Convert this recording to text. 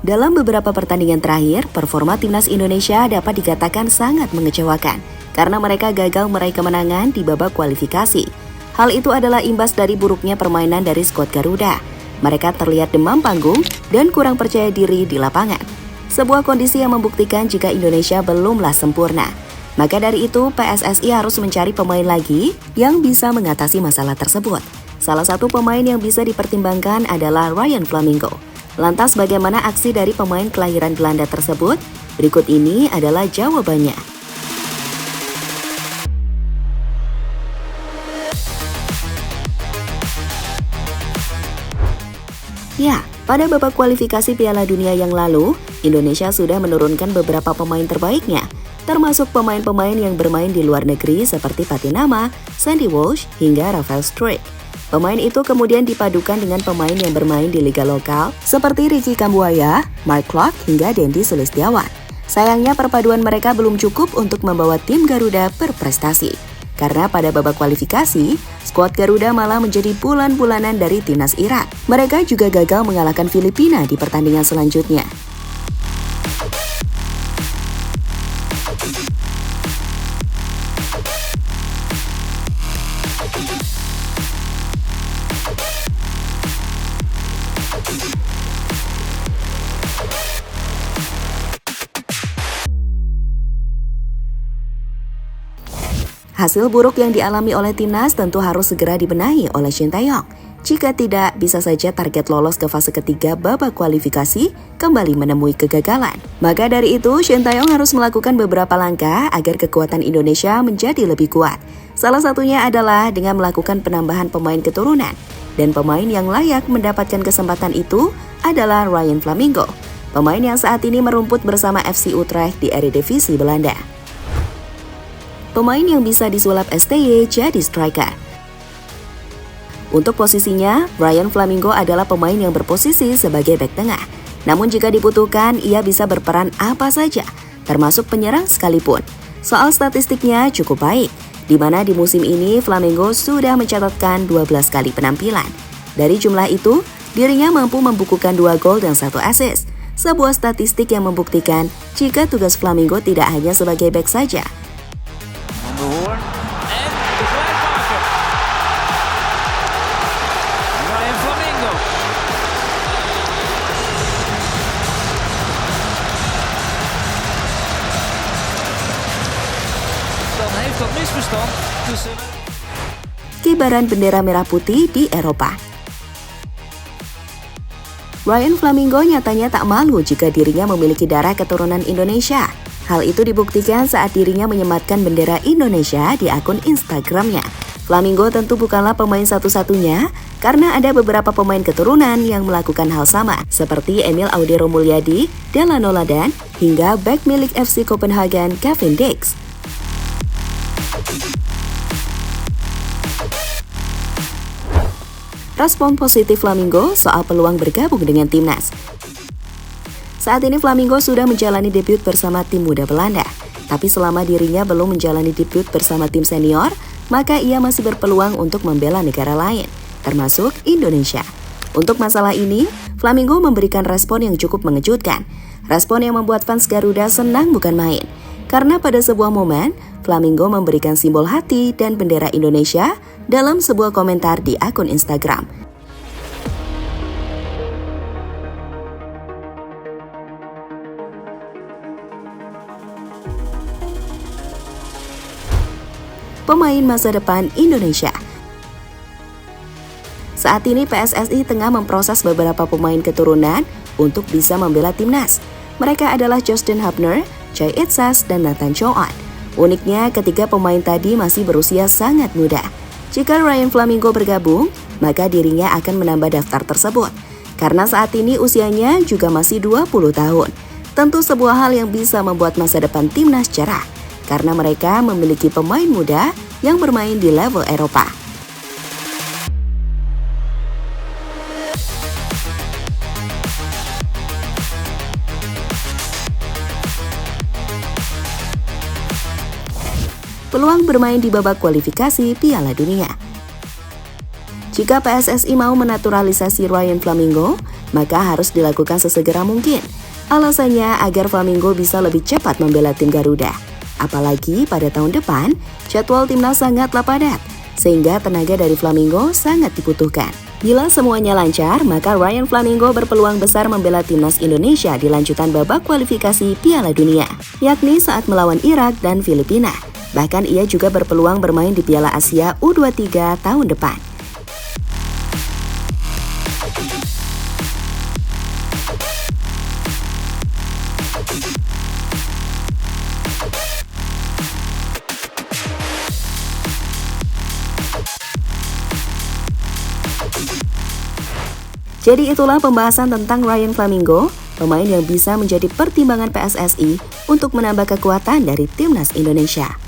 Dalam beberapa pertandingan terakhir, performa timnas Indonesia dapat dikatakan sangat mengecewakan karena mereka gagal meraih kemenangan di babak kualifikasi. Hal itu adalah imbas dari buruknya permainan dari skuad Garuda. Mereka terlihat demam panggung dan kurang percaya diri di lapangan. Sebuah kondisi yang membuktikan jika Indonesia belumlah sempurna. Maka dari itu, PSSI harus mencari pemain lagi yang bisa mengatasi masalah tersebut. Salah satu pemain yang bisa dipertimbangkan adalah Ryan Flamingo. Lantas bagaimana aksi dari pemain kelahiran Belanda tersebut? Berikut ini adalah jawabannya. Ya, pada babak kualifikasi Piala Dunia yang lalu, Indonesia sudah menurunkan beberapa pemain terbaiknya, termasuk pemain-pemain yang bermain di luar negeri seperti Patinama, Sandy Walsh, hingga Rafael Struijk. Pemain itu kemudian dipadukan dengan pemain yang bermain di liga lokal seperti Ricky Kambuaya, Mark Clark, hingga Dendi Sulistiawan. Sayangnya perpaduan mereka belum cukup untuk membawa tim Garuda berprestasi. Karena pada babak kualifikasi, skuad Garuda malah menjadi bulan-bulanan dari timnas Irak. Mereka juga gagal mengalahkan Filipina di pertandingan selanjutnya. Hasil buruk yang dialami oleh timnas tentu harus segera dibenahi oleh Shin Tae-yong. Jika tidak, bisa saja target lolos ke fase ketiga babak kualifikasi kembali menemui kegagalan. Maka dari itu, Shin Tae-yong harus melakukan beberapa langkah agar kekuatan Indonesia menjadi lebih kuat. Salah satunya adalah dengan melakukan penambahan pemain keturunan. Dan pemain yang layak mendapatkan kesempatan itu adalah Ryan Flamingo, pemain yang saat ini merumput bersama FC Utrecht di Eredivisie Belanda. Pemain yang bisa disulap STY jadi striker. Untuk posisinya, Ryan Flamingo adalah pemain yang berposisi sebagai bek tengah. Namun jika dibutuhkan, ia bisa berperan apa saja, termasuk penyerang sekalipun. Soal statistiknya cukup baik, di mana di musim ini Flamingo sudah mencatatkan 12 kali penampilan. Dari jumlah itu, dirinya mampu membukukan 2 gol dan 1 assist. Sebuah statistik yang membuktikan jika tugas Flamingo tidak hanya sebagai bek saja. Ryan Flamingo. Dan heeft dat misverstand tussen Kibaran bendera merah putih di Eropa. Ryan Flamingo nyatanya tak malu jika dirinya memiliki darah keturunan Indonesia. Hal itu dibuktikan saat dirinya menyematkan bendera Indonesia di akun Instagramnya. Flamingo tentu bukanlah pemain satu-satunya, karena ada beberapa pemain keturunan yang melakukan hal sama, seperti Emil Audero Mulyadi, Delano Ladan, hingga bek milik FC Copenhagen Kevin Dix. Respon positif Flamingo soal peluang bergabung dengan timnas. Saat ini Flamingo sudah menjalani debut bersama tim muda Belanda. Tapi selama dirinya belum menjalani debut bersama tim senior, maka ia masih berpeluang untuk membela negara lain, termasuk Indonesia. Untuk masalah ini, Flamingo memberikan respon yang cukup mengejutkan. Respon yang membuat fans Garuda senang bukan main. Karena pada sebuah momen, Flamingo memberikan simbol hati dan bendera Indonesia dalam sebuah komentar di akun Instagram. Pemain masa depan Indonesia. Saat ini PSSI tengah memproses beberapa pemain keturunan untuk bisa membela timnas. Mereka adalah Justin Hubner, Choi Itsas, dan Nathan Choan. Uniknya, ketiga pemain tadi masih berusia sangat muda. Jika Ryan Flamingo bergabung, maka dirinya akan menambah daftar tersebut. Karena saat ini usianya juga masih 20 tahun. Tentu sebuah hal yang bisa membuat masa depan timnas cerah. Karena mereka memiliki pemain muda yang bermain di level Eropa. Peluang bermain di babak kualifikasi Piala Dunia. Jika PSSI mau menaturalisasi Ryan Flamingo, maka harus dilakukan sesegera mungkin. Alasannya agar Flamingo bisa lebih cepat membela tim Garuda. Apalagi pada tahun depan, jadwal timnas sangatlah padat, sehingga tenaga dari Flamingo sangat dibutuhkan. Bila semuanya lancar, maka Ryan Flamingo berpeluang besar membela timnas Indonesia di lanjutan babak kualifikasi Piala Dunia, yakni saat melawan Irak dan Filipina. Bahkan ia juga berpeluang bermain di Piala Asia U23 tahun depan. Jadi itulah pembahasan tentang Ryan Flamingo, pemain yang bisa menjadi pertimbangan PSSI untuk menambah kekuatan dari timnas Indonesia.